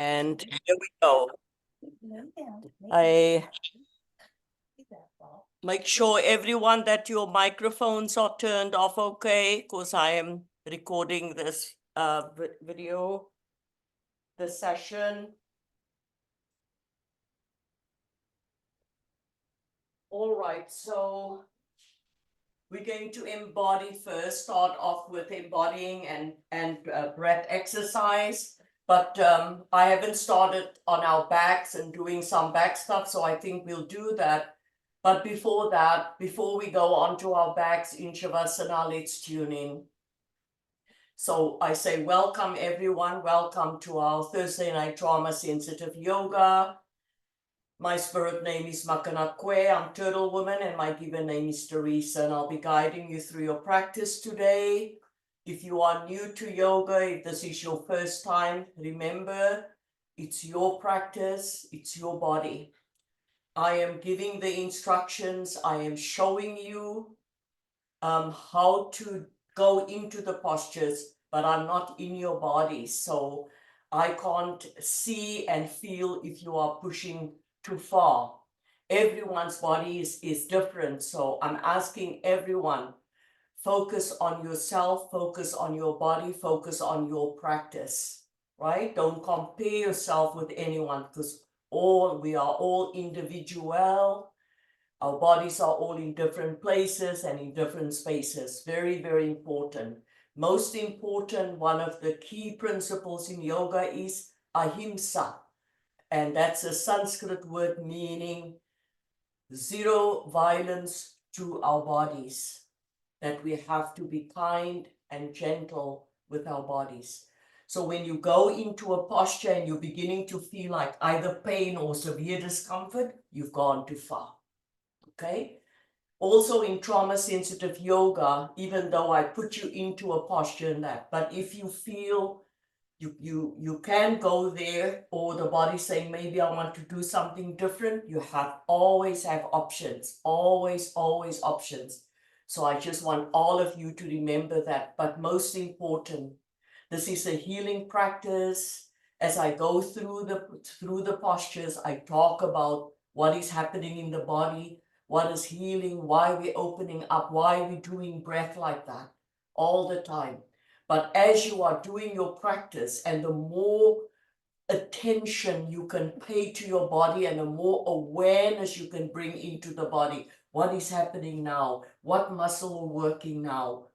And here we go. I make sure everyone that your microphones are turned off okay, because I am recording this video, the session. All right, so we're going to embody first, start off with embodying and breath exercise. But I haven't started on our backs and doing some back stuff, so I think we'll do that. But before that, before we go on to our backs in Shavasana, let's tune in. So I say welcome everyone, welcome to our Thursday night trauma sensitive yoga. My spirit name is Makanakwe, I'm Turtle Woman, and my given name is Teresa, and I'll be guiding you through your practice today. If you are new to yoga, if this is your first time, remember, it's your practice, it's your body. I am giving the instructions, I am showing you how to go into the postures, but I'm not in your body, so I can't see and feel if you are pushing too far. Everyone's body is different, so I'm asking everyone, focus on yourself, focus on your body, focus on your practice, right? Don't compare yourself with anyone, because we are all individual. Our bodies are all in different places and in different spaces. Very, very important. Most important, one of the key principles in yoga is ahimsa. And that's a Sanskrit word meaning zero violence to our bodies. That we have to be kind and gentle with our bodies. So when you go into a posture and you're beginning to feel like either pain or severe discomfort, you've gone too far. Okay. Also in trauma sensitive yoga, even though I put you into a posture in that, but if you feel you can go there, or the body saying, maybe I want to do something different, you always have options, always options. So I just want all of you to remember that. But most important, this is a healing practice. As I go through the postures, I talk about what is happening in the body, what is healing, why we're opening up, why we're doing breath like that all the time. But as you are doing your practice, and the more attention you can pay to your body and the more awareness you can bring into the body, what is happening now, what muscle are working now,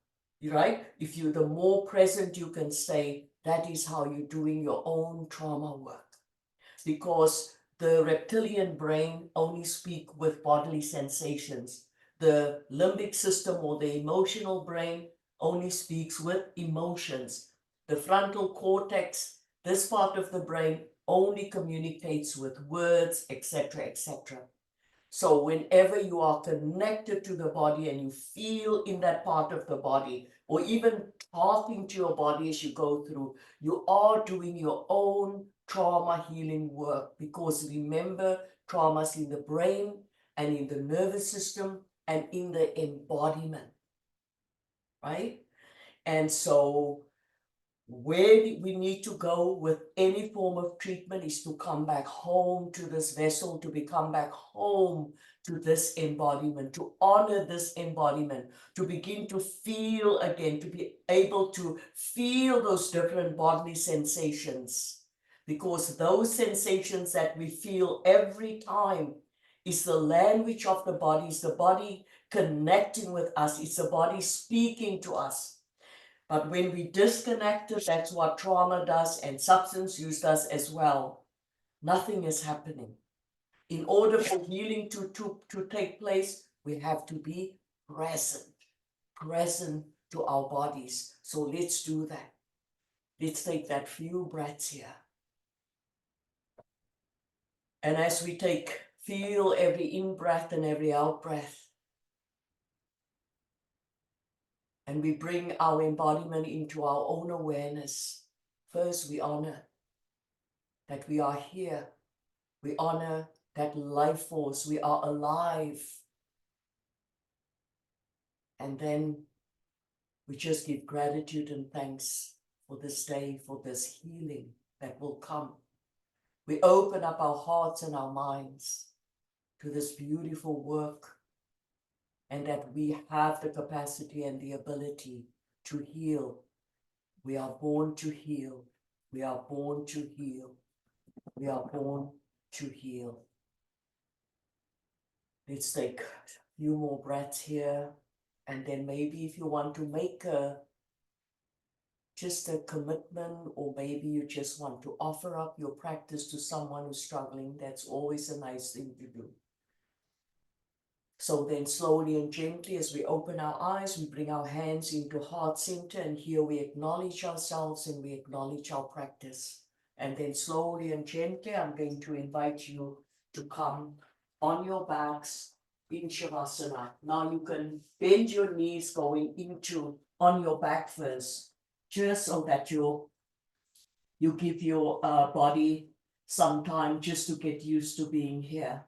right? The more present you can stay, that is how you're doing your own trauma work. Because the reptilian brain only speaks with bodily sensations. The limbic system, or the emotional brain, only speaks with emotions. The frontal cortex, this part of the brain, only communicates with words, etc., etc. So whenever you are connected to the body and you feel in that part of the body, or even talking to your body as you go through, you are doing your own trauma healing work. Because remember, trauma's in the brain and in the nervous system and in the embodiment, right? And so where we need to go with any form of treatment is to come back home to this vessel, to become back home to this embodiment, to honor this embodiment, to begin to feel again, to be able to feel those different bodily sensations. Because those sensations that we feel every time is the language of the body, is the body connecting with us, it's the body speaking to us. But when we disconnect it, that's what trauma does, and substance use does as well. Nothing is happening. In order for healing to take place, we have to be present to our bodies. So let's do that. Let's take that few breaths here. And as we feel every in-breath and every out-breath, and we bring our embodiment into our own awareness. First, we honor that we are here. We honor that life force. We are alive. And then we just give gratitude and thanks for this day, for this healing that will come. We open up our hearts and our minds to this beautiful work, and that we have the capacity and the ability to heal. We are born to heal. We are born to heal. We are born to heal. Let's take a few more breaths here. And then maybe if you want to make just a commitment, or maybe you just want to offer up your practice to someone who's struggling, that's always a nice thing to do. So then slowly and gently, as we open our eyes, we bring our hands into heart center, and here we acknowledge ourselves and we acknowledge our practice. And then slowly and gently, I'm going to invite you to come on your backs in Shavasana. Now you can bend your knees going into on your back first, just so that you give your body some time just to get used to being here.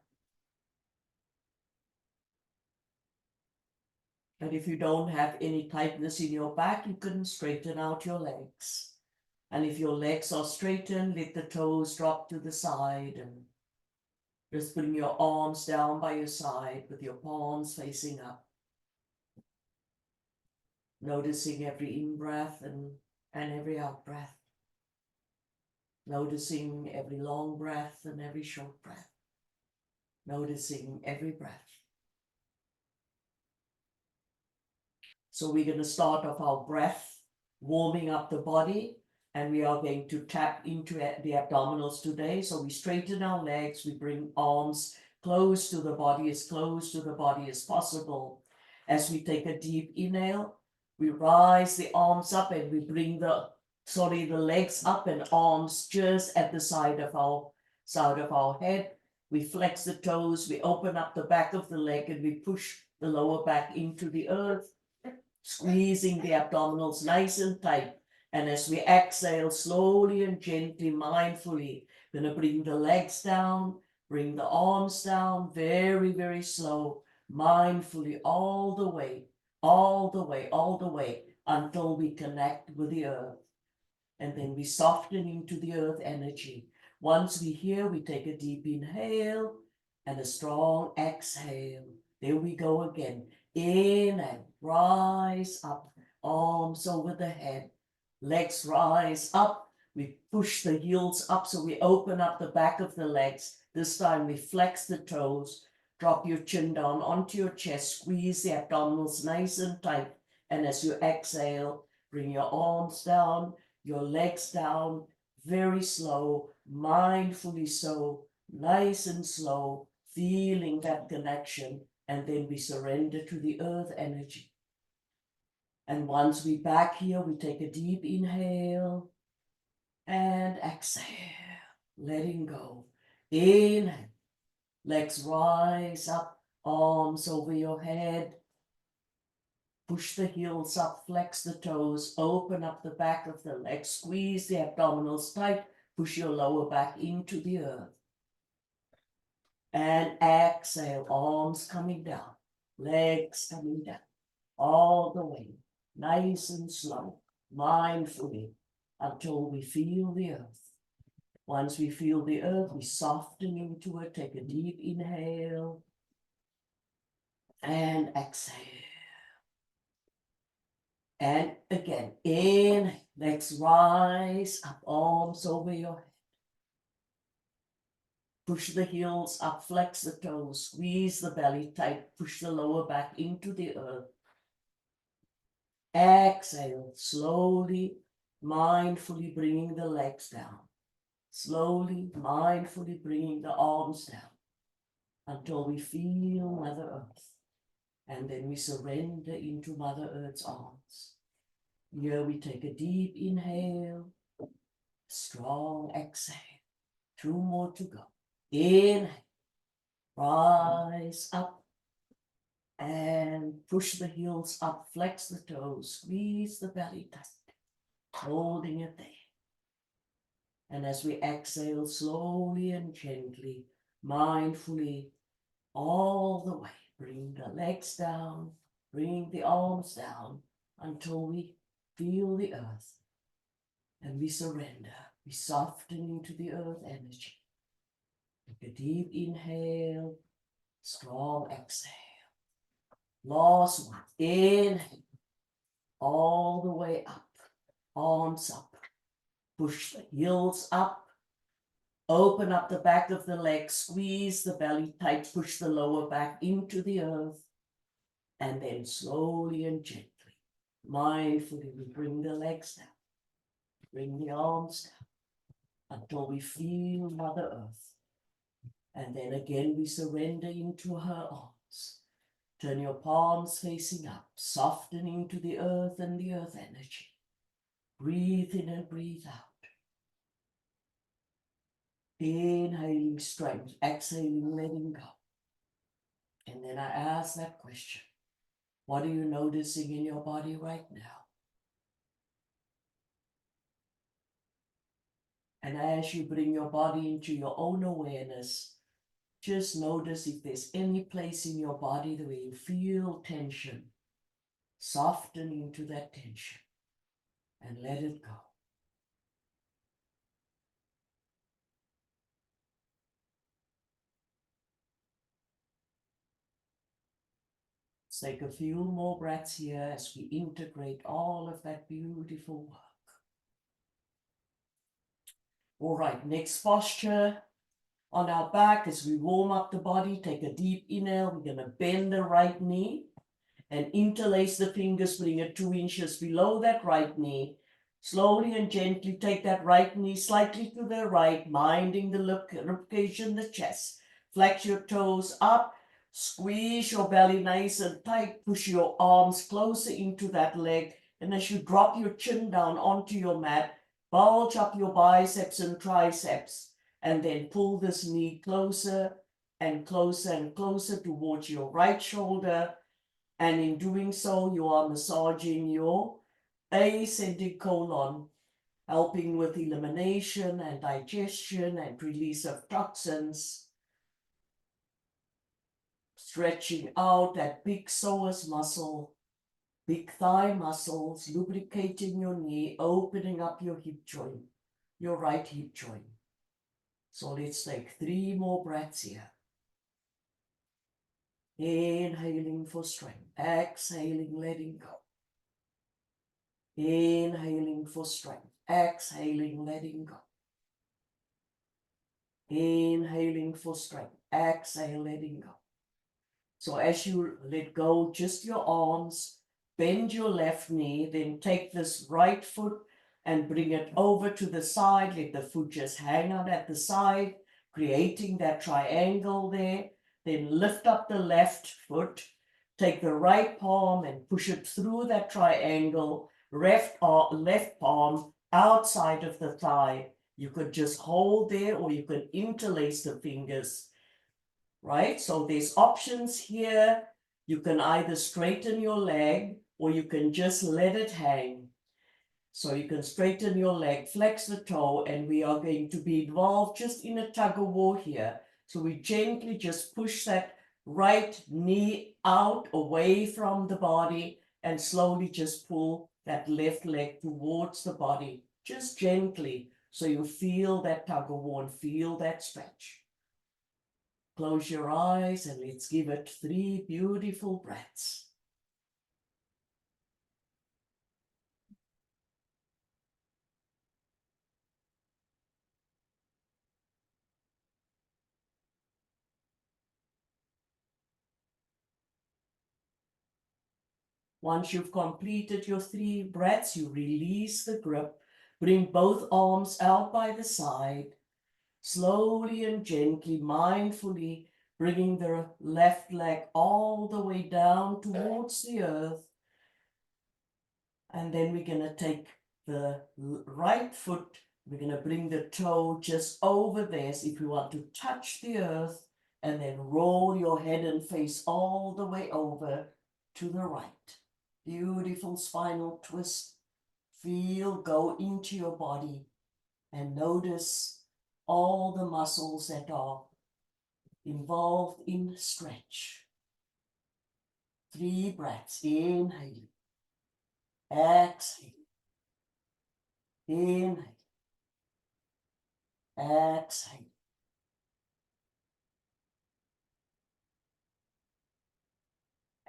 And if you don't have any tightness in your back, you can straighten out your legs. And if your legs are straightened, let the toes drop to the side, and just bring your arms down by your side with your palms facing up. Noticing every in-breath and every out-breath. Noticing every long breath and every short breath. Noticing every breath. So we're going to start off our breath, warming up the body, and we are going to tap into the abdominals today. So we straighten our legs, we bring arms close to the body, as close to the body as possible. As we take a deep inhale, we rise the arms up and we bring the legs up and arms just at the side of our head. We flex the toes, we open up the back of the leg, and we push the lower back into the earth, squeezing the abdominals nice and tight. And as we exhale, slowly and gently, mindfully, going to bring the legs down, bring the arms down, very, very slow, mindfully, all the way, until we connect with the earth. And then we soften into the earth energy. Once we're here, we take a deep inhale and a strong exhale. There we go again. Inhale, rise up, arms over the head, legs rise up. We push the heels up, so we open up the back of the legs. This time we flex the toes, drop your chin down onto your chest, squeeze the abdominals nice and tight. And as you exhale, bring your arms down, your legs down, very slow, mindfully so, nice and slow, feeling that connection. And then we surrender to the earth energy. And once we're back here, we take a deep inhale and exhale, letting go. Inhale, legs rise up, arms over your head. Push the heels up, flex the toes, open up the back of the legs, squeeze the abdominals tight, push your lower back into the earth. And exhale, arms coming down, legs coming down, all the way, nice and slow, mindfully, until we feel the earth. Once we feel the earth, we soften into it, take a deep inhale, and exhale. And again, inhale, legs rise up, arms over your head. Push the heels up, flex the toes, squeeze the belly tight, push the lower back into the earth. Exhale, slowly, mindfully bringing the legs down. Slowly, mindfully bringing the arms down until we feel Mother Earth. And then we surrender into Mother Earth's arms. Here we take a deep inhale, strong exhale. 2 more to go. Inhale, rise up and push the heels up, flex the toes, squeeze the belly tight, holding it there. And as we exhale slowly and gently, mindfully, all the way, bring the legs down, bring the arms down until we feel the earth. And we surrender, we soften into the earth energy. Take a deep inhale, strong exhale. Last one, inhale, all the way up, arms up. Push the heels up, open up the back of the leg, squeeze the belly tight, push the lower back into the earth, and then slowly and gently, mindfully, we bring the legs down, bring the arms down, until we feel Mother Earth. And then again, we surrender into her arms. Turn your palms facing up, softening to the earth and the earth energy. Breathe in and breathe out. Inhaling strength, exhaling, letting go. And then I ask that question. What are you noticing in your body right now? And as you bring your body into your own awareness, just notice if there's any place in your body where you feel tension. Soften into that tension and let it go. Let's take a few more breaths here as we integrate all of that beautiful work. All right, next posture on our back as we warm up the body. Take a deep inhale. We're going to bend the right knee and interlace the fingers, bring it 2 inches below that right knee. Slowly and gently take that right knee slightly to the right, minding the ribcage in the chest. Flex your toes up, squeeze your belly nice and tight, push your arms closer into that leg. And as you drop your chin down onto your mat, bulge up your biceps and triceps, and then pull this knee closer and closer and closer towards your right shoulder. And in doing so, you are massaging your ascending colon, helping with elimination and digestion and release of toxins, stretching out that big psoas muscle, big thigh muscles, lubricating your knee, opening up your hip joint, your right hip joint. So let's take 3 more breaths here. Inhaling for strength, exhaling, letting go. Inhaling for strength, exhaling, letting go. Inhaling for strength, exhale, letting go. So as you let go, just your arms, bend your left knee, then take this right foot and bring it over to the side. Let the foot just hang out at the side, creating that triangle there. Then lift up the left foot, take the right palm and push it through that triangle, left palm outside of the thigh. You could just hold there or you could interlace the fingers, right? So there's options here. You can either straighten your leg or you can just let it hang. So you can straighten your leg, flex the toe, and we are going to be involved just in a tug of war here. So we gently just push that right knee out away from the body and slowly just pull that left leg towards the body, just gently, so you feel that tug of war and feel that stretch. Close your eyes and let's give it 3 beautiful breaths. Once you've completed your 3 breaths, you release the grip, bring both arms out by the side, slowly and gently, mindfully bringing the left leg all the way down towards the earth. And then we're going to take the right foot, we're going to bring the toe just over there. So if you want to touch the earth, and then roll your head and face all the way over to the right. Beautiful spinal twist. Feel, go into your body and notice all the muscles that are involved in stretch. 3 breaths. Inhale. Exhale. Inhale. Exhale.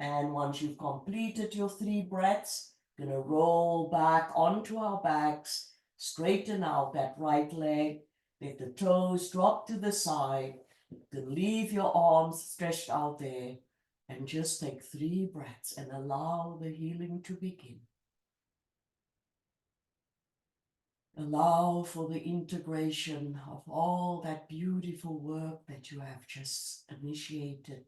And once you've completed your 3 breaths, gonna roll back onto our backs, straighten out that right leg, let the toes drop to the side, then leave your arms stretched out there, and just take 3 breaths and allow the healing to begin. Allow for the integration of all that beautiful work that you have just initiated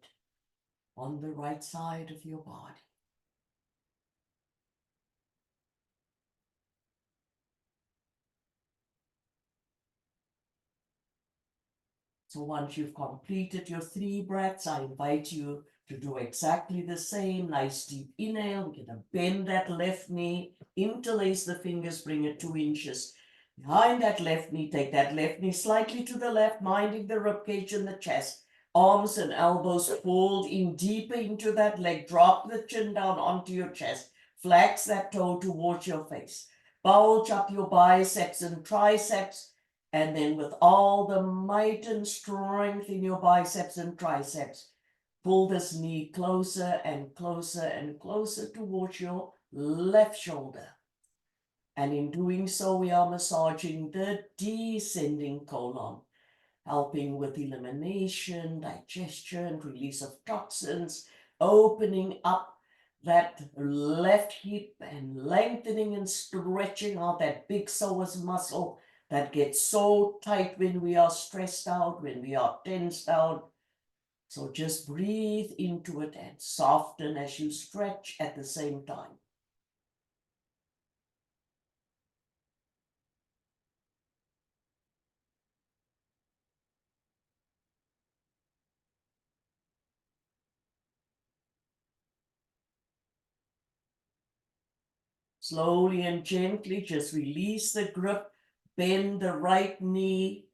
on the right side of your body. So once you've completed your 3 breaths, I invite you to do exactly the same. Nice deep inhale. We're going to bend that left knee, interlace the fingers, bring it 2 inches behind that left knee. Take that left knee slightly to the left, minding the ribcage and the chest. Arms and elbows pulled in deeper into that leg. Drop the chin down onto your chest. Flex that toe towards your face. Bulge up your biceps and triceps. And then with all the might and strength in your biceps and triceps, pull this knee closer and closer and closer towards your left shoulder. And in doing so, we are massaging the descending colon, helping with elimination, digestion, release of toxins, opening up that left hip and lengthening and stretching out that big psoas muscle that gets so tight when we are stressed out, when we are tensed out. So just breathe into it and soften as you stretch at the same time. Slowly and gently just release the grip, bend the right knee,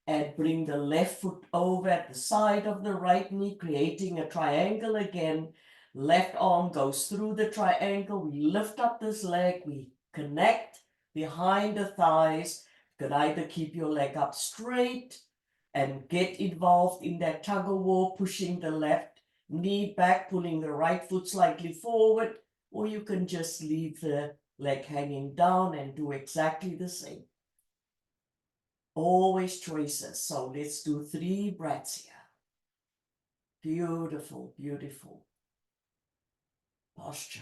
and bring the left foot over at the side of the right knee, creating a triangle again. Left arm goes through the triangle. We lift up this leg. We connect behind the thighs. You can either keep your leg up straight and get involved in that tug of war, pushing the left knee back, pulling the right foot slightly forward, or you can just leave the leg hanging down and do exactly the same. Always choices. So let's do 3 breaths here. Beautiful, beautiful posture.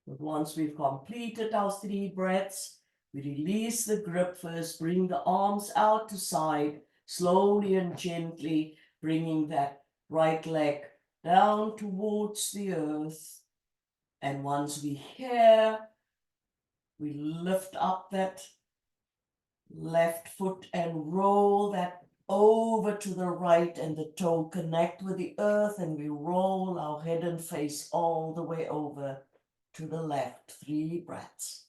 But once we've completed our 3 breaths, we release the grip first, bring the arms out to side, slowly and gently bringing that right leg down towards the earth. And once we're here, we lift up that left foot and roll that over to the right, and the toe connect with the earth, and we roll our head and face all the way over to the left. 3 breaths.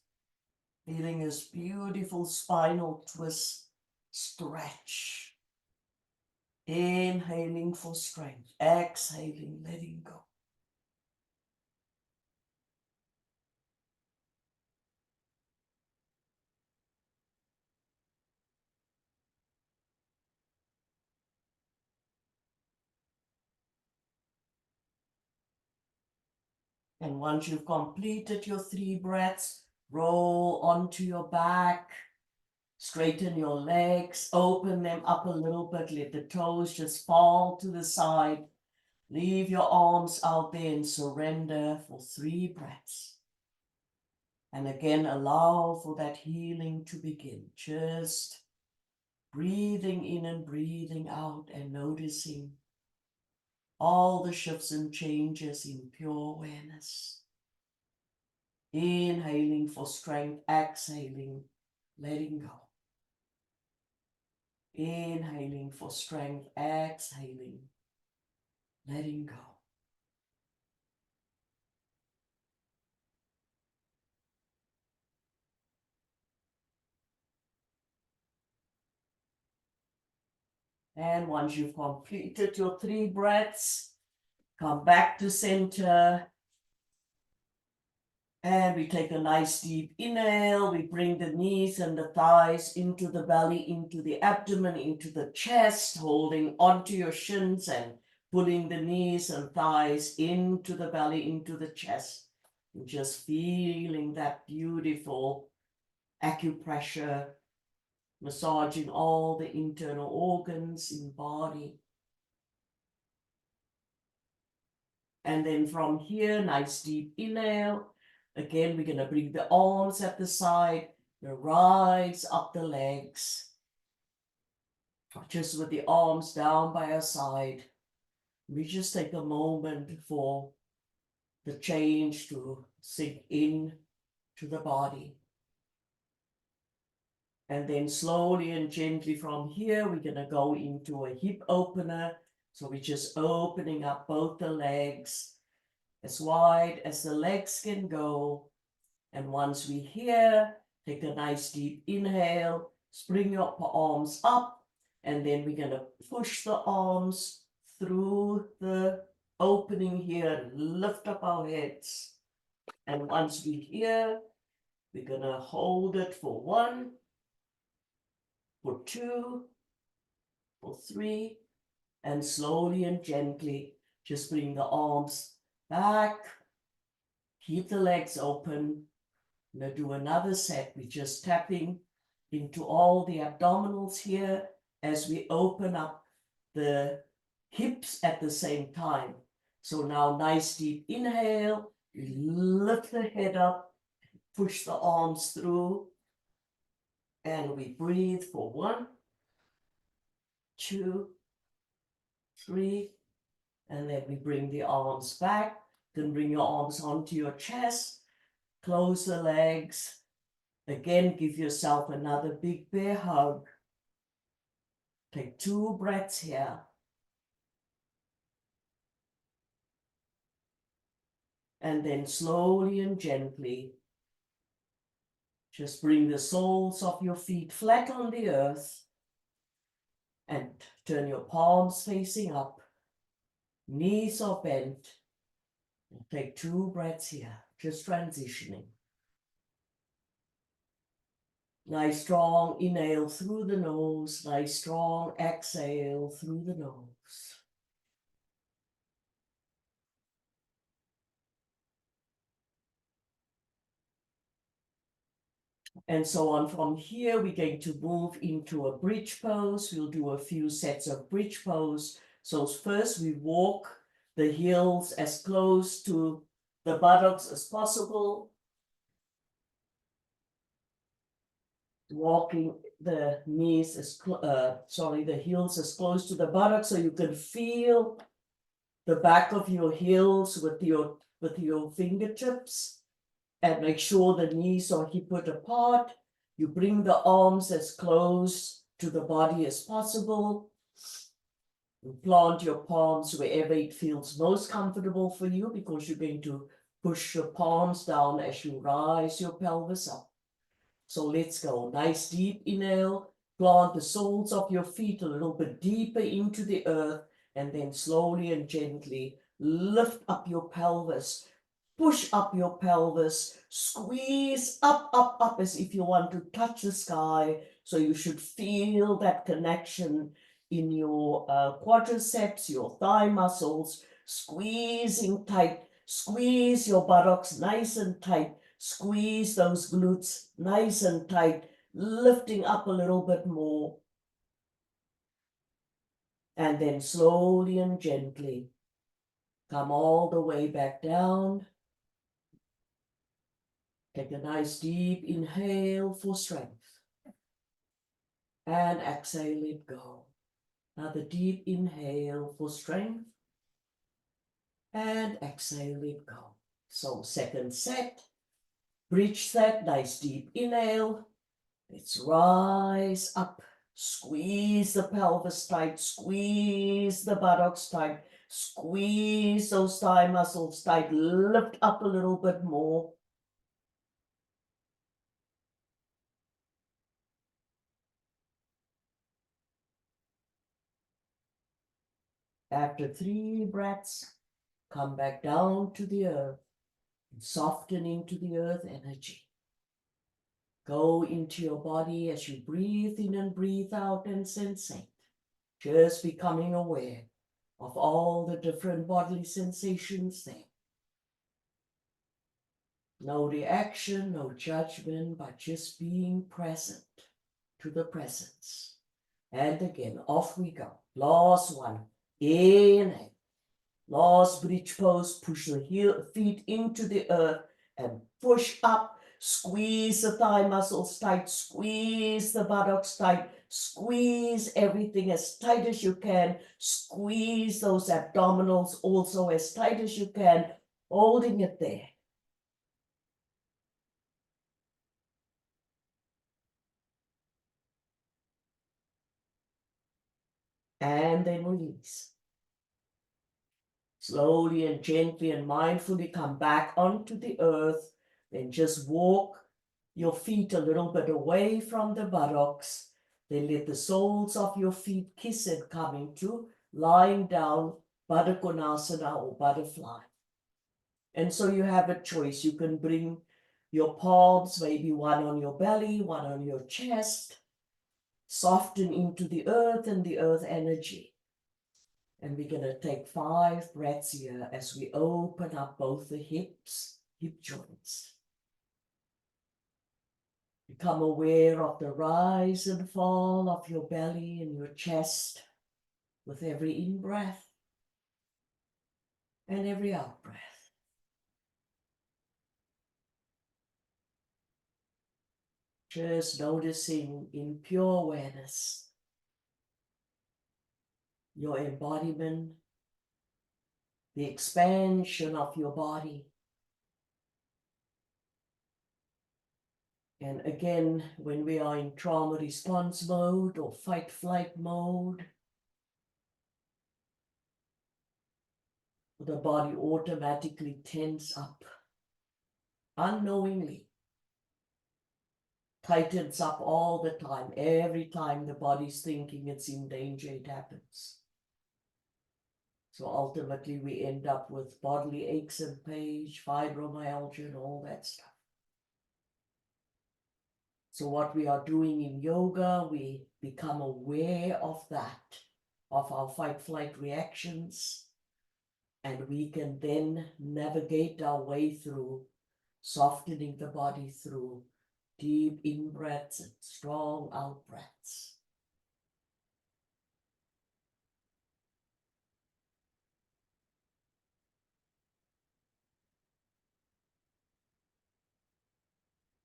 Feeling this beautiful spinal twist stretch. Inhaling for strength, exhaling, letting go. And once you've completed your 3 breaths, roll onto your back, straighten your legs, open them up a little bit, let the toes just fall to the side. Leave your arms out there and surrender for 3 breaths. And again, allow for that healing to begin. Just breathing in and breathing out and noticing all the shifts and changes in pure awareness. Inhaling for strength, exhaling, letting go. Inhaling for strength, exhaling, letting go. And once you've completed your 3 breaths, come back to center. And we take a nice deep inhale. We bring the knees and the thighs into the belly, into the abdomen, into the chest, holding onto your shins and pulling the knees and thighs into the belly, into the chest. And just feeling that beautiful acupressure, massaging all the internal organs in body. And then from here, nice deep inhale. Again, we're going to bring the arms at the side, rise up the legs, just with the arms down by our side. We just take a moment for the change to sink in to the body. And then slowly and gently from here, we're going to go into a hip opener. So we're just opening up both the legs as wide as the legs can go. And once we're here, take a nice deep inhale, bring your arms up, and then we're going to push the arms through the opening here, lift up our heads. And once we're here, we're going to hold it for 1, for 2, for 3, and slowly and gently just bring the arms back, keep the legs open. I'm going to do another set. We're just tapping into all the abdominals here as we open up the hips at the same time. So now nice deep inhale, lift the head up, push the arms through, and we breathe for 1, 2, 3, and then we bring the arms back. Then bring your arms onto your chest, close the legs. Again, give yourself another big bear hug. Take 2 breaths here. And then slowly and gently, just bring the soles of your feet flat on the earth and turn your palms facing up. Knees are bent. And take 2 breaths here, just transitioning. Nice strong inhale through the nose, nice strong exhale through the nose. And so on from here, we're going to move into a bridge pose. We'll do a few sets of bridge pose. So first we walk the heels as close to the buttocks as possible. Walking the knees the heels as close to the buttocks so you can feel the back of your heels with your fingertips. And make sure the knees are hip width apart. You bring the arms as close to the body as possible. You plant your palms wherever it feels most comfortable for you, because you're going to push your palms down as you rise your pelvis up. So let's go. Nice deep inhale. Plant the soles of your feet a little bit deeper into the earth, and then slowly and gently lift up your pelvis. Push up your pelvis, squeeze up, up, up as if you want to touch the sky. So you should feel that connection in your quadriceps, your thigh muscles, squeezing tight. Squeeze your buttocks nice and tight. Squeeze those glutes nice and tight, lifting up a little bit more. And then slowly and gently come all the way back down. Take a nice deep inhale for strength. And exhale it go. Another deep inhale for strength. And exhale it go. So second set. Bridge set, nice deep inhale. Let's rise up. Squeeze the pelvis tight. Squeeze the buttocks tight. Squeeze those thigh muscles tight. Lift up a little bit more. After 3 breaths, come back down to the earth. Soften into the earth energy. Go into your body as you breathe in and breathe out and sensate. Just becoming aware of all the different bodily sensations there. No reaction, no judgment, but just being present to the presence. And again, off we go. Last one. Inhale. Last bridge pose. Push the feet into the earth and push up. Squeeze the thigh muscles tight. Squeeze the buttocks tight. Squeeze everything as tight as you can. Squeeze those abdominals also as tight as you can. Holding it there. And then release. Slowly and gently and mindfully come back onto the earth. Then just walk your feet a little bit away from the buttocks. Then let the soles of your feet kiss and come into lying down, Baddha Konasana or butterfly. And so you have a choice. You can bring your palms, maybe one on your belly, one on your chest. Soften into the earth and the earth energy. And we're going to take 5 breaths here as we open up both the hips, hip joints. Become aware of the rise and fall of your belly and your chest with every in-breath and every out-breath. Just noticing in pure awareness your embodiment, the expansion of your body. And again, when we are in trauma response mode or fight-flight mode, the body automatically tenses up, unknowingly, tightens up all the time. Every time the body's thinking it's in danger, it happens. So ultimately we end up with bodily aches and pains, fibromyalgia and all that stuff. So what we are doing in yoga, we become aware of that, of our fight-flight reactions, and we can then navigate our way through, softening the body through deep in-breaths and strong out-breaths.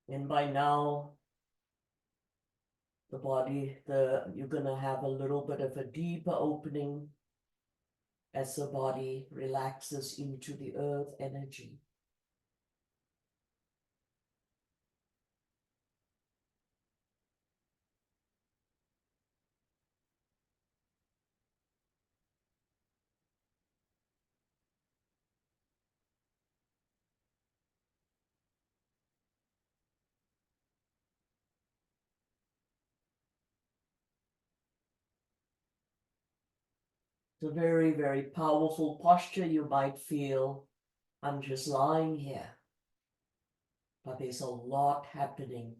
And by now, the body, you're going to have a little bit of a deeper opening as the body relaxes into the earth energy. It's a very, very powerful posture. You might feel, I'm just lying here, but there's a lot happening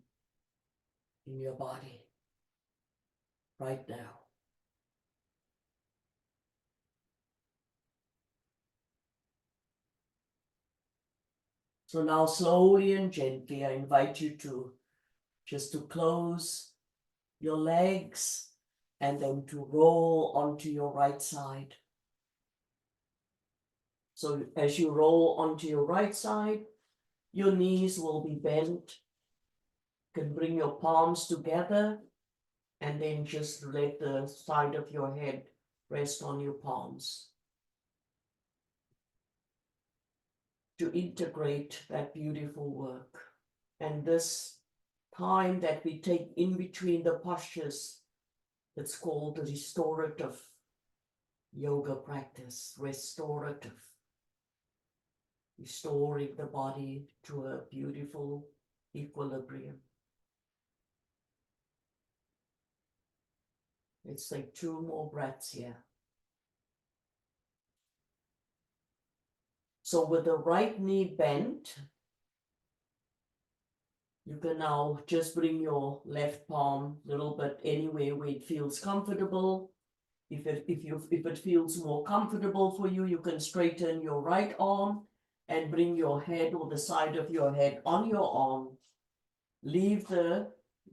in your body right now. So now slowly and gently, I invite you to just to close your legs and then to roll onto your right side. So as you roll onto your right side, your knees will be bent. You can bring your palms together and then just let the side of your head rest on your palms. To integrate that beautiful work. And this time that we take in between the postures, it's called the restorative yoga practice, restorative. Restoring the body to a beautiful equilibrium. Let's take 2 more breaths here. So with the right knee bent, you can now just bring your left palm a little bit anywhere where it feels comfortable. If it feels more comfortable for you, you can straighten your right arm and bring your head or the side of your head on your arm. Leave the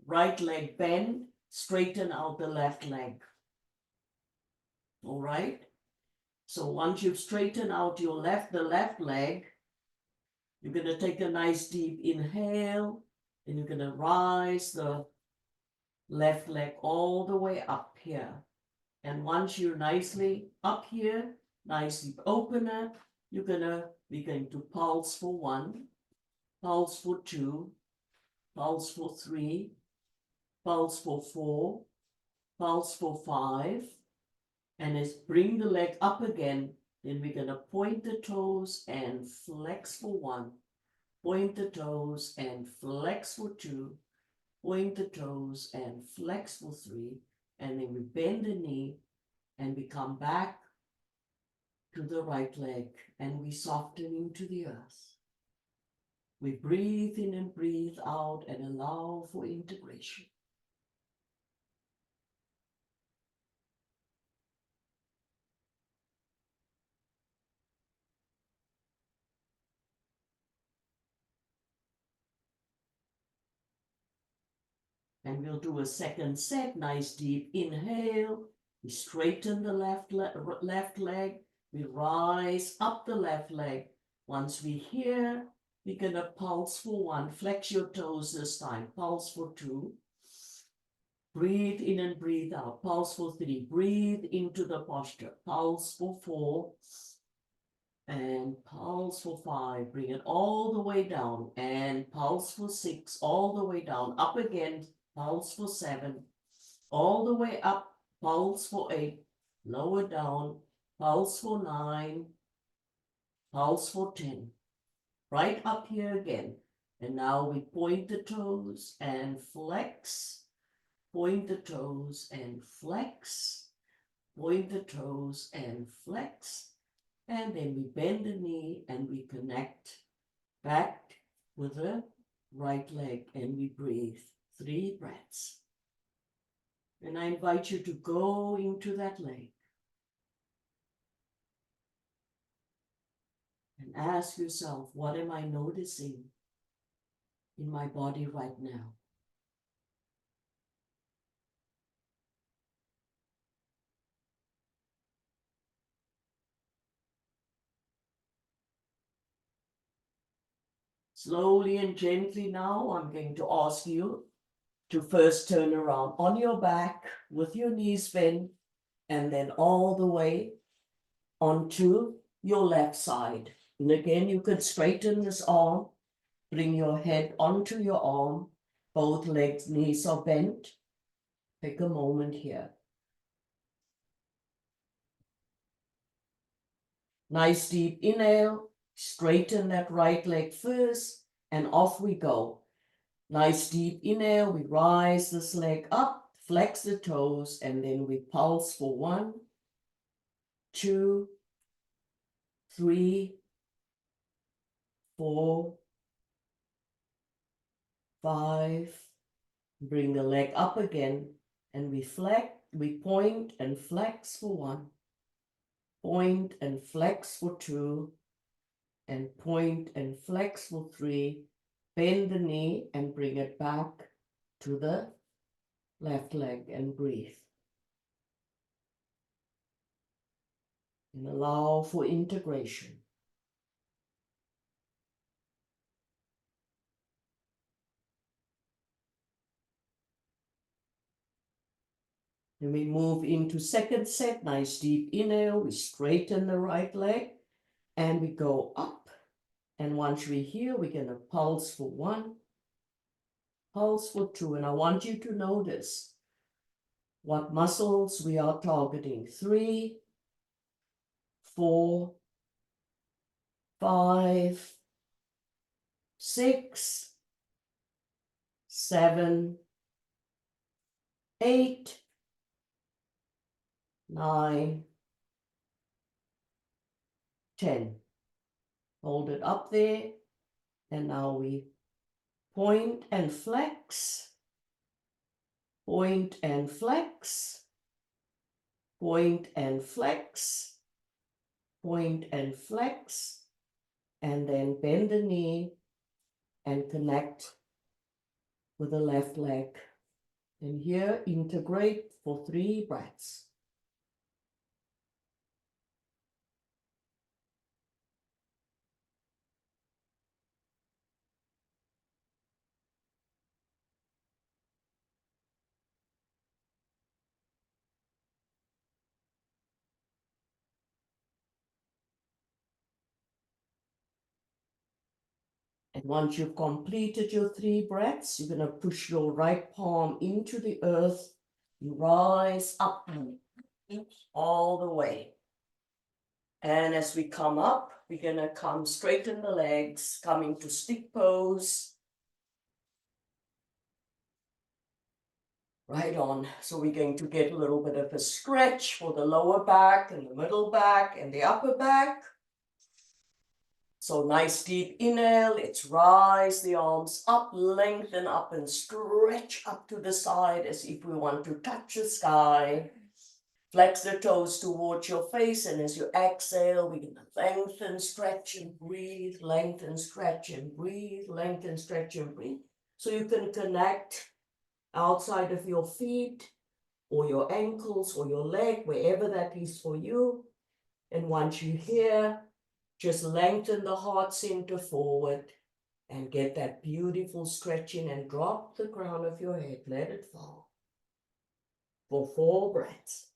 right leg bent, straighten out the left leg. All right? So once you've straightened out the left leg, you're going to take a nice deep inhale, and you're going to rise the left leg all the way up here. And once you're nicely up here, nicely open it, we're going to pulse for 1, pulse for 2, pulse for 3, pulse for 4, pulse for 5, and as bring the leg up again, then we're going to point the toes and flex for 1, point the toes and flex for 2, point the toes and flex for 3, and then we bend the knee and we come back to the right leg and we soften into the earth. We breathe in and breathe out and allow for integration. And we'll do a second set, nice deep inhale. We straighten the left leg. We rise up the left leg. Once we're here, we're gonna pulse for 1. Flex your toes this time. Pulse for 2. Breathe in and breathe out. Pulse for 3. Breathe into the posture. Pulse for 4. And pulse for 5. Bring it all the way down. And pulse for 6. All the way down. Up again. Pulse for 7. All the way up. Pulse for 8. Lower down. Pulse for 9. Pulse for 10. Right up here again. And now we point the toes and flex. Point the toes and flex. Point the toes and flex. And then we bend the knee and we connect back with the right leg and we breathe 3 breaths. And I invite you to go into that leg and ask yourself, what am I noticing in my body right now? Slowly and gently now, I'm going to ask you to first turn around on your back with your knees bent and then all the way onto your left side. And again, you could straighten this arm, bring your head onto your arm, both legs, knees are bent. Take a moment here. Nice deep inhale, straighten that right leg first, and off we go. Nice deep inhale, we rise this leg up, flex the toes, and then we pulse for 1, 2, 3, 4, 5. Bring the leg up again, and we point and flex for 1, point and flex for 2, and point and flex for 3. Bend the knee and bring it back to the left leg and breathe. And allow for integration. Then we move into second set, nice deep inhale, we straighten the right leg and we go up. And once we're here, we're gonna pulse for 1, pulse for 2. And I want you to notice what muscles we are targeting. 3, 4, 5, 6, 7, 8, 9, 10. Hold it up there. And now we point and flex, point and flex, point and flex, point and flex, and then bend the knee and connect with the left leg. And here, integrate for 3 breaths. And once you've completed your 3 breaths, you're going to push your right palm into the earth. You rise up all the way. And as we come up, we're going to come straighten the legs, come into stick pose. Right on. So we're going to get a little bit of a stretch for the lower back and the middle back and the upper back. So nice deep inhale, let's rise the arms up, lengthen up and stretch up to the side as if we want to touch the sky. Flex the toes towards your face, and as you exhale, we're going to lengthen, stretch and breathe, lengthen, stretch and breathe, lengthen, stretch and breathe. So you can connect outside of your feet or your ankles or your leg, wherever that is for you. And once you're here, just lengthen the heart center forward and get that beautiful stretching and drop the crown of your head. Let it fall for 4 breaths.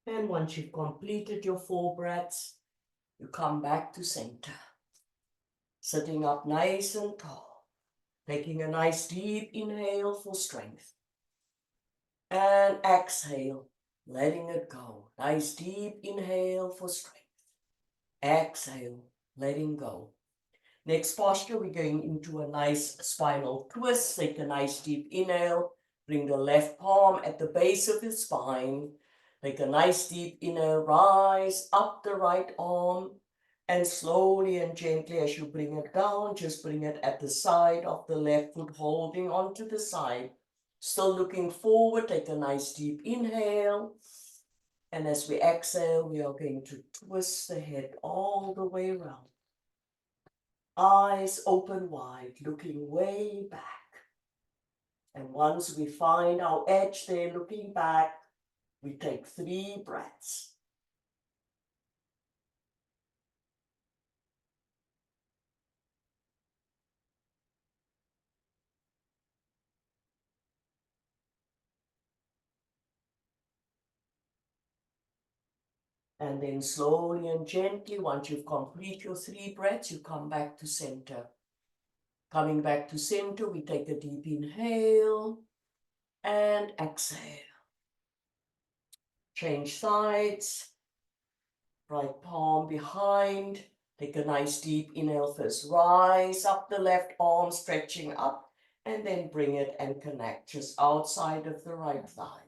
And once you've completed your 4 breaths, you come back to center. Sitting up nice and tall. Taking a nice deep inhale for strength. And exhale, letting it go. Nice deep inhale for strength. Exhale, letting go. Next posture, we're going into a nice spinal twist. Take a nice deep inhale. Bring the left palm at the base of the spine. Take a nice deep inhale. Rise up the right arm. And slowly and gently as you bring it down, just bring it at the side of the left foot, holding onto the side. Still looking forward. Take a nice deep inhale. And as we exhale, we are going to twist the head all the way around. Eyes open wide, looking way back. And once we find our edge there, looking back, we take 3 breaths. And then slowly and gently, once you've completed your 3 breaths, you come back to center. Coming back to center, we take a deep inhale and exhale. Change sides. Right palm behind. Take a nice deep inhale first. Rise up the left arm, stretching up, and then bring it and connect just outside of the right thigh.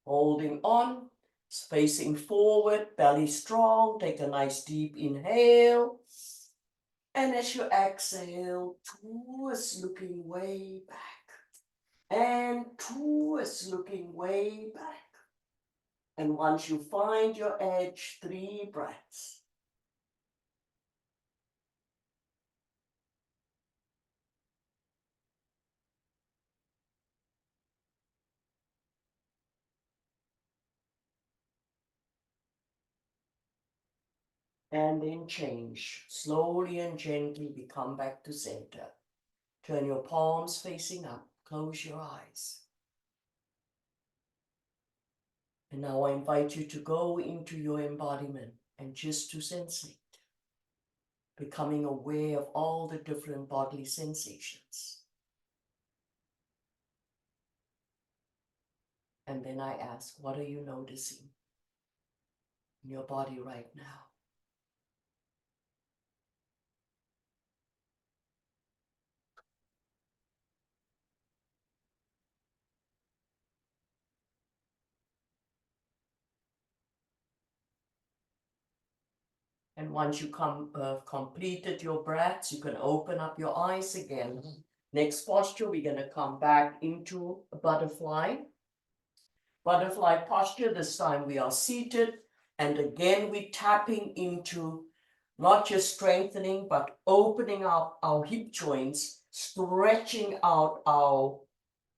Holding on, facing forward, belly strong. Take a nice deep inhale. And as you exhale, twist looking way back. And twist looking way back. And once you find your edge, 3 breaths. And then change. Slowly and gently we come back to center. Turn your palms facing up. Close your eyes. And now I invite you to go into your embodiment and just to sensate. Becoming aware of all the different bodily sensations. And then I ask, what are you noticing in your body right now? And once you completed your breaths, you can open up your eyes again. Next posture, we're going to come back into a butterfly. Butterfly posture, this time we are seated. And again, we're tapping into not just strengthening, but opening up our hip joints, stretching out our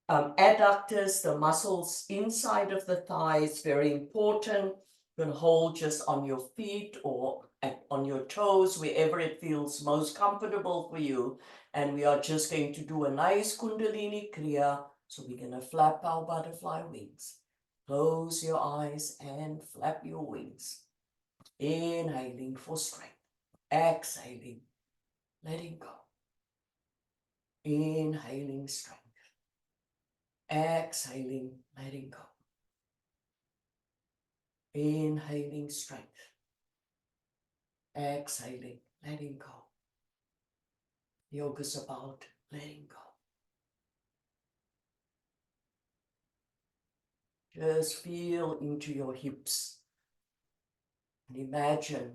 adductors, the muscles inside of the thighs, very important. You can hold just on your feet or on your toes, wherever it feels most comfortable for you. And we are just going to do a nice Kundalini Kriya. So we're going to flap our butterfly wings. Close your eyes and flap your wings. Inhaling for strength. Exhaling, letting go. Inhaling strength. Exhaling, letting go. Inhaling strength. Exhaling, letting go. Yoga's about letting go. Just feel into your hips and imagine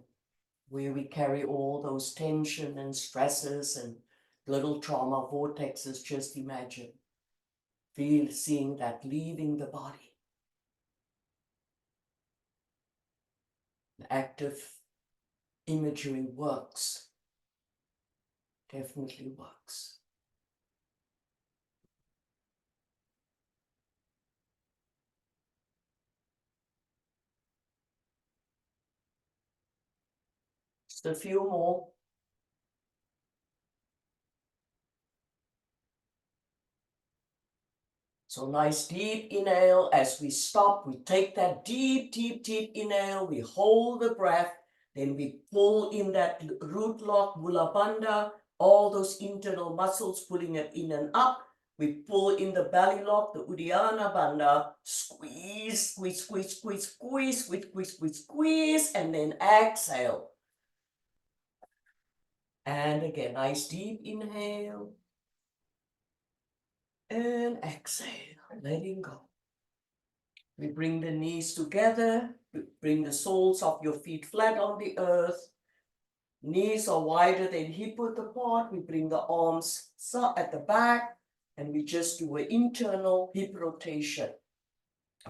where we carry all those tension and stresses and little trauma vortexes. Just imagine. Feel seeing that leaving the body. The active imagery works. Definitely works. Just a few more. So nice deep inhale. As we stop, we take that deep, deep, deep inhale. We hold the breath. Then we pull in that root lock, Mula Bandha, all those internal muscles pulling it in and up. We pull in the belly lock, the Uddiyana Bandha. Squeeze, squeeze, squeeze, squeeze, squeeze, squeeze, squeeze, squeeze, squeeze, and then exhale. And again, nice deep inhale. And exhale, letting go. We bring the knees together, we bring the soles of your feet flat on the earth. Knees are wider than hip width apart. We bring the arms at the back and we just do an internal hip rotation.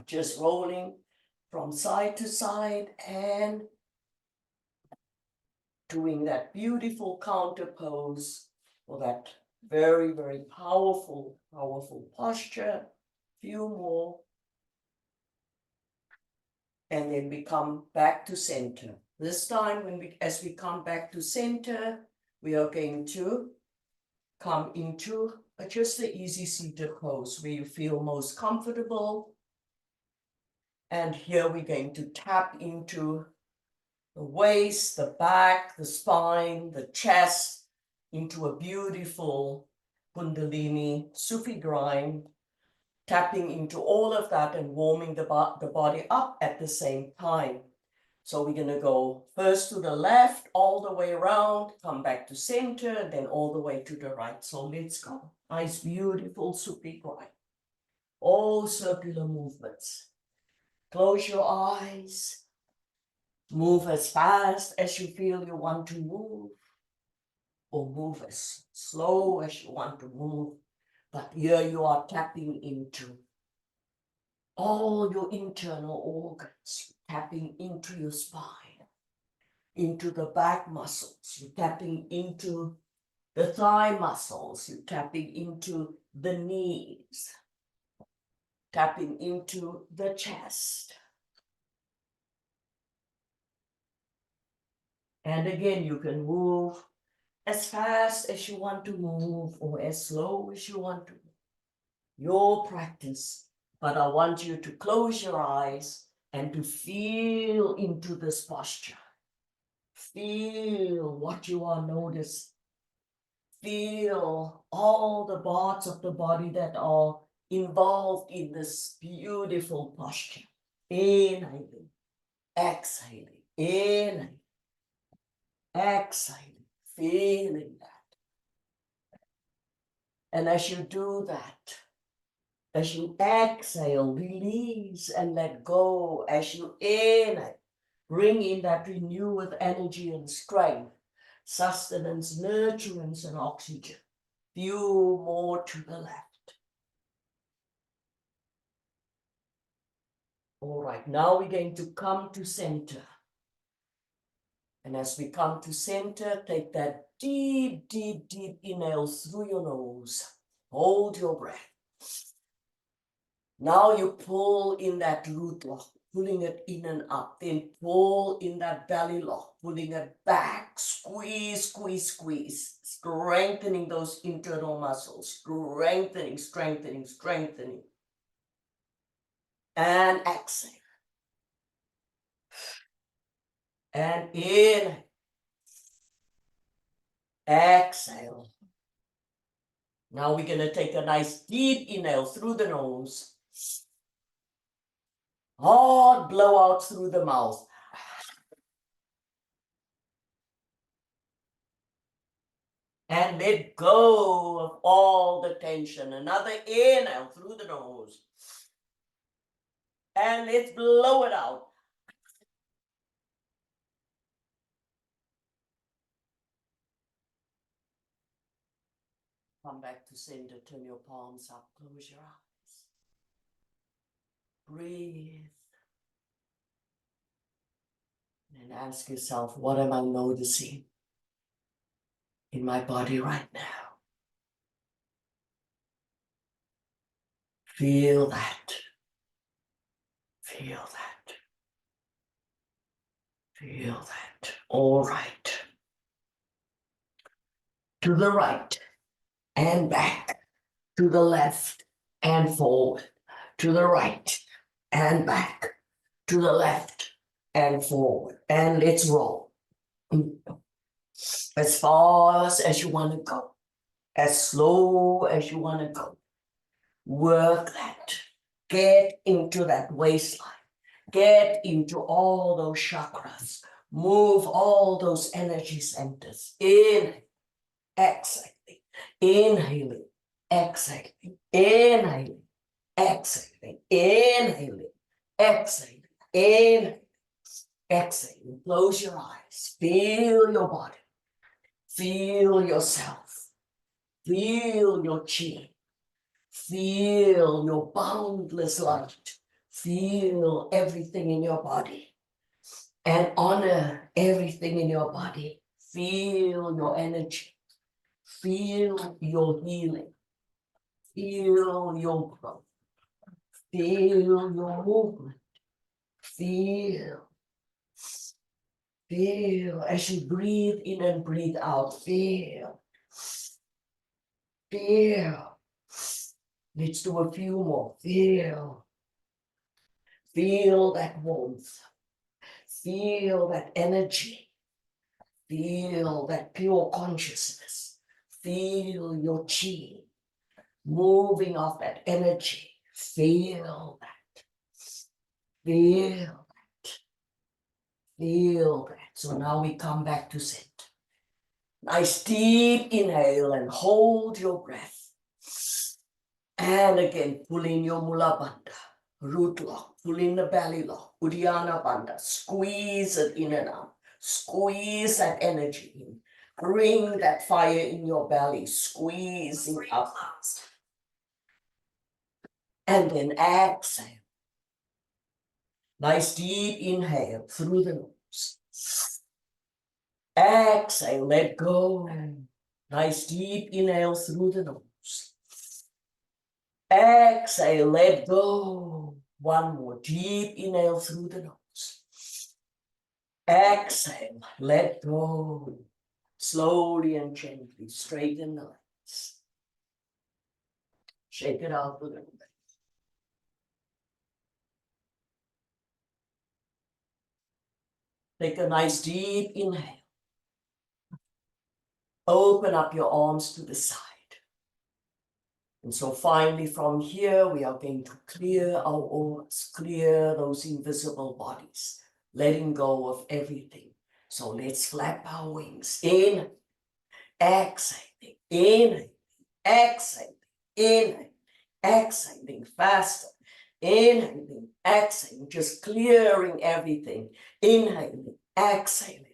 Just rolling from side to side and doing that beautiful counter pose for that very, very powerful, powerful posture. Few more. And then we come back to center. This time, as we come back to center, we are going to come into just the easy seated pose where you feel most comfortable. And here we're going to tap into the waist, the back, the spine, the chest, into a beautiful Kundalini Sufi grind, tapping into all of that and warming the body up at the same time. So we're going to go first to the left, all the way around, come back to center, and then all the way to the right. So let's go. Nice, beautiful Sufi grind. All circular movements. Close your eyes. Move as fast as you feel you want to move, or move as slow as you want to move. But here you are tapping into all your internal organs, tapping into your spine, into the back muscles, you're tapping into the thigh muscles, you're tapping into the knees, tapping into the chest. And again, you can move as fast as you want to move or as slow as you want to. Your practice. But I want you to close your eyes and to feel into this posture. Feel what you are noticing. Feel all the parts of the body that are involved in this beautiful posture. Inhaling, exhaling, inhaling, exhaling, feeling that. And as you do that, as you exhale, release and let go. As you inhale, Bring in that renewed energy and strength, sustenance, nurturance, and oxygen. Few more to the left. All right, now we're going to come to center. And as we come to center, take that deep, deep, deep inhale through your nose. Hold your breath. Now you pull in that root lock, pulling it in and up. Then pull in that belly lock, pulling it back. Squeeze, squeeze, squeeze. Strengthening those internal muscles. Strengthening, strengthening, strengthening. And exhale. And in. Exhale. Now we're going to take a nice deep inhale through the nose. Hard blow out through the mouth. And let go of all the tension. Another inhale through the nose. And let's blow it out. Come back to center. Turn your palms up. Close your eyes. Breathe. And ask yourself, what am I noticing in my body right now? Feel that. Feel that. Feel that. All right. To the right and back. To the left and forward. To the right and back. To the left and forward. And let's roll. As fast as you want to go. As slow as you want to go. Work that. Get into that waistline. Get into all those chakras. Move all those energy centers. Inhale, exhaling, inhaling, exhaling, inhaling, exhaling, inhaling, exhaling, inhaling, exhaling. Close your eyes. Feel your body. Feel yourself. Feel your chi. Feel your boundless light. Feel everything in your body and honor everything in your body. Feel your energy. Feel your healing. Feel your growth. Feel your movement. Feel as you breathe in and breathe out. Feel. Let's do a few more. Feel that warmth. Feel that energy. Feel that pure consciousness. Feel your chi moving off that energy. Feel that. Feel that. Feel that. So now we come back to sit. Nice deep inhale and hold your breath. And again, pull in your Mula Bandha. Root lock, pull in the belly lock, Uddiyana Bandha, squeeze it in and out, squeeze that energy in, bring that fire in your belly, squeezing up. And then exhale. Nice deep inhale through the nose. Exhale, let go. Nice deep inhale through the nose. Exhale, let go. One more deep inhale through the nose. Exhale, let go. Slowly and gently straighten the legs. Shake it out a little bit. Take a nice deep inhale. Open up your arms to the side. And so finally from here, we are going to clear our auras, clear those invisible bodies, letting go of everything. So let's flap our wings. In, exhaling, in, exhaling, in, exhaling, faster. Inhaling, exhaling, just clearing everything. Inhaling, exhaling.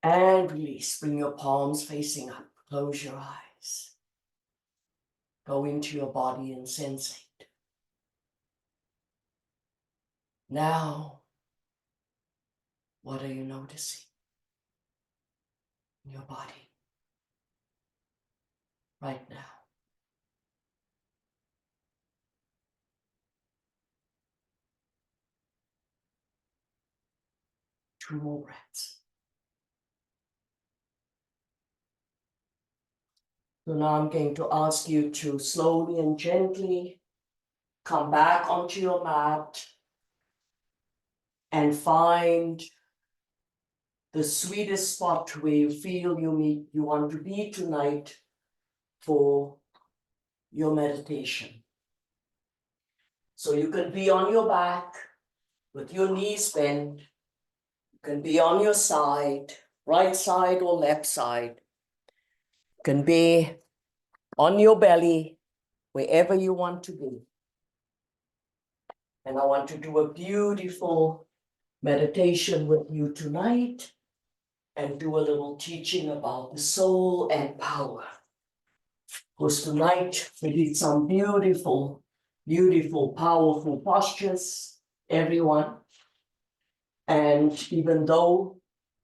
And release. Bring your palms facing up. Close your eyes. Go into your body and sense it. Now, what are you noticing in your body right now? 2 more breaths. So now I'm going to ask you to slowly and gently come back onto your mat and find the sweetest spot where you feel you want to be tonight for your meditation. So you can be on your back with your knees bent. You can be on your side, right side or left side. You can be on your belly, wherever you want to be. And I want to do a beautiful meditation with you tonight and do a little teaching about the soul and power. Because tonight we did some beautiful, powerful postures, everyone. And even though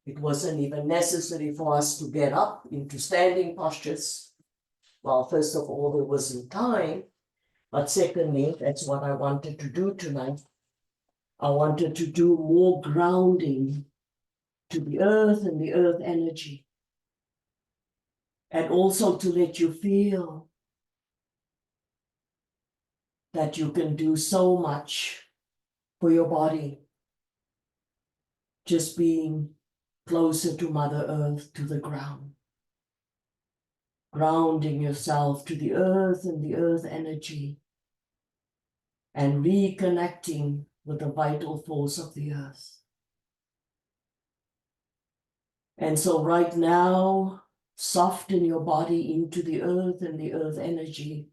it wasn't even necessary for us to get up into standing postures, well, first of all, there wasn't time. But secondly, that's what I wanted to do tonight. I wanted to do more grounding to the earth and the earth energy. And also to let you feel that you can do so much for your body. Just being closer to Mother Earth, to the ground. Grounding yourself to the earth and the earth energy. And reconnecting with the vital force of the earth. And so right now, soften your body into the earth and the earth energy.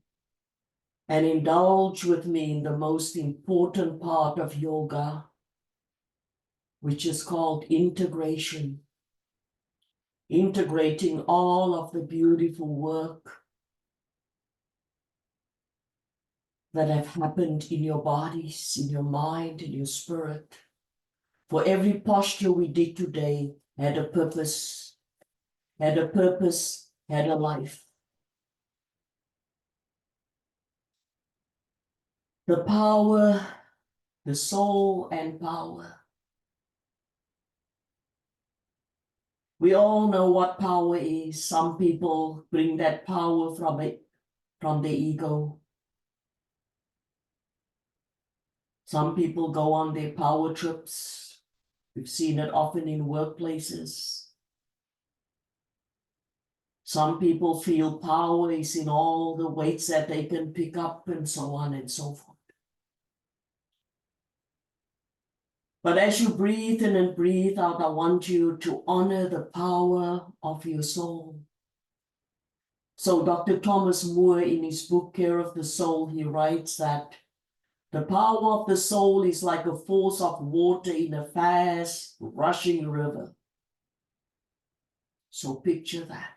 And indulge with me in the most important part of yoga, which is called integration. Integrating all of the beautiful work that have happened in your bodies, in your mind, in your spirit. For every posture we did today had a purpose, had a life. The power, the soul and power. We all know what power is. Some people bring that power from the ego. Some people go on their power trips. We've seen it often in workplaces. Some people feel power is in all the weights that they can pick up and so on and so forth. But as you breathe in and breathe out, I want you to honor the power of your soul. So Dr. Thomas Moore, in his book, Care of the Soul, he writes that the power of the soul is like a force of water in a fast, rushing river. So picture that.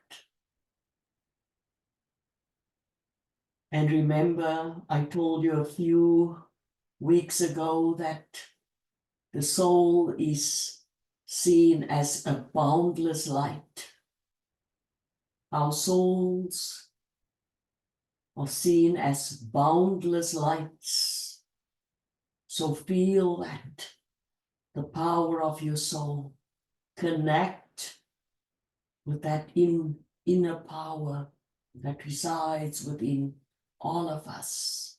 And remember, I told you a few weeks ago that the soul is seen as a boundless light. Our souls are seen as boundless lights. So feel that, the power of your soul. Connect with that inner power that resides within all of us.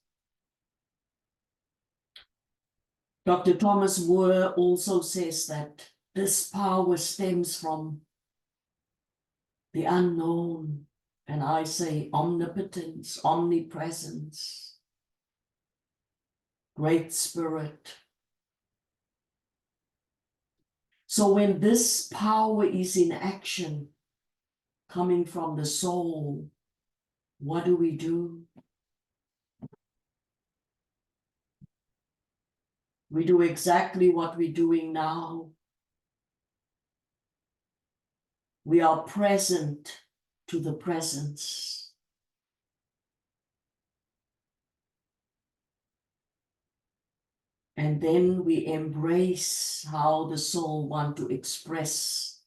Dr. Thomas Moore also says that this power stems from the unknown, and I say omnipotence, omnipresence. Great Spirit. So when this power is in action, coming from the soul, what do? We do exactly what we're doing now. We are present to the presence. And then we embrace how the soul wants to express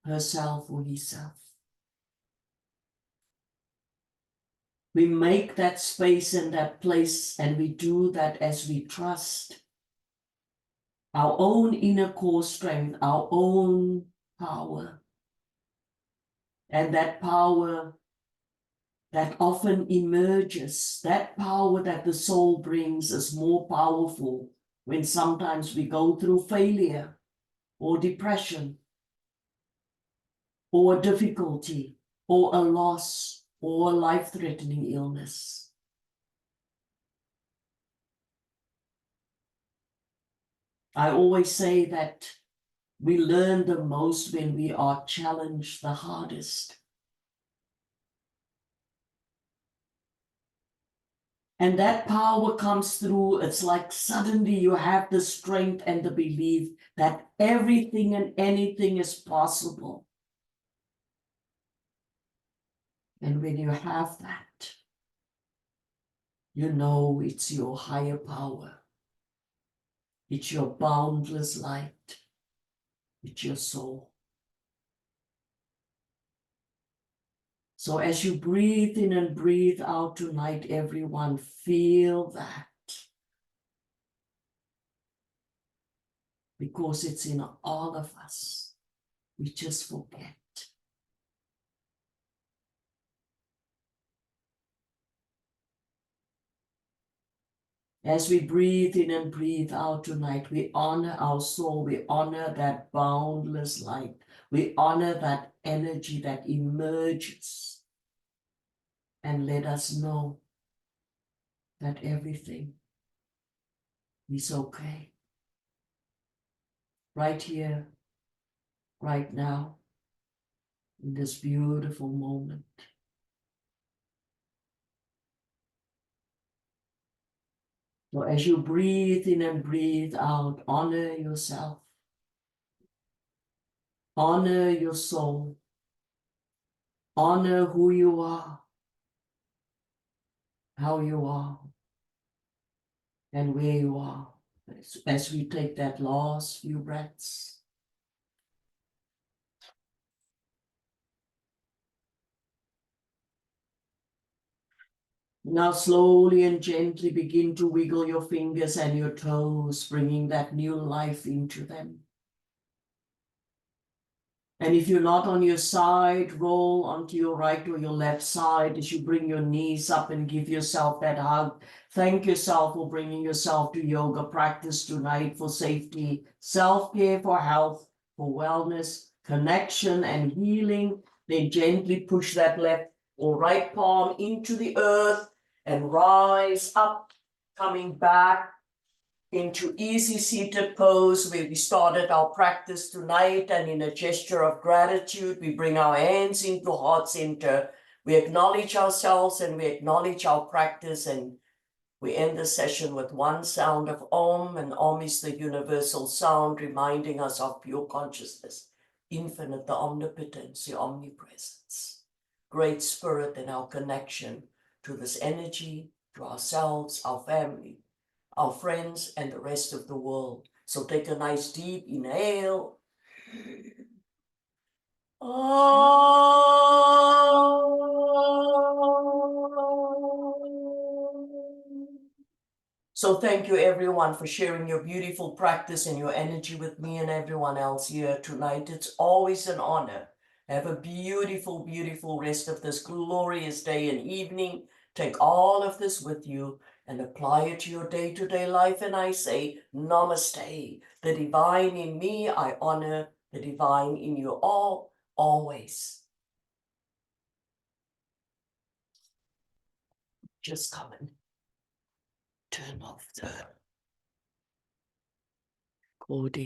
herself or himself. We make that space and that place, and we do that as we trust our own inner core strength, our own power. And that power that often emerges, that power that the soul brings is more powerful when sometimes we go through failure or depression or difficulty or a loss or a life-threatening illness. I always say that we learn the most when we are challenged the hardest. And that power comes through. It's like suddenly you have the strength and the belief that everything and anything is possible. And when you have that, you know it's your higher power. It's your boundless light. It's your soul. So as you breathe in and breathe out tonight, everyone, feel that. Because it's in all of us. We just forget. As we breathe in and breathe out tonight, we honor our soul. We honor that boundless light. We honor that energy that emerges. And let us know that everything is okay. Right here, right now, in this beautiful moment. So as you breathe in and breathe out, honor yourself. Honor your soul. Honor who you are, how you are, and where you are. As we take that last few breaths. Now slowly and gently begin to wiggle your fingers and your toes, bringing that new life into them. And if you're not on your side, roll onto your right or your left side as you bring your knees up and give yourself that hug. Thank yourself for bringing yourself to yoga practice tonight for safety, self-care, for health, for wellness, connection and healing. Then gently push that left or right palm into the earth and rise up, coming back into easy seated pose where we started our practice tonight, and in a gesture of gratitude, we bring our hands into heart center. We acknowledge ourselves and we acknowledge our practice, and we end the session with one sound of Om, and Om is the universal sound reminding us of pure consciousness, infinite, the omnipotence, the omnipresence, great spirit and our connection to this energy, to ourselves, our family, our friends, and the rest of the world. So take a nice deep inhale. So thank you everyone for sharing your beautiful practice and your energy with me and everyone else here tonight. It's always an honor. Have a beautiful, beautiful rest of this glorious day and evening. Take all of this with you and apply it to your day-to-day life. And I say, namaste. The divine in me, I honor the divine in you all, always. Just coming to Turn off the recording.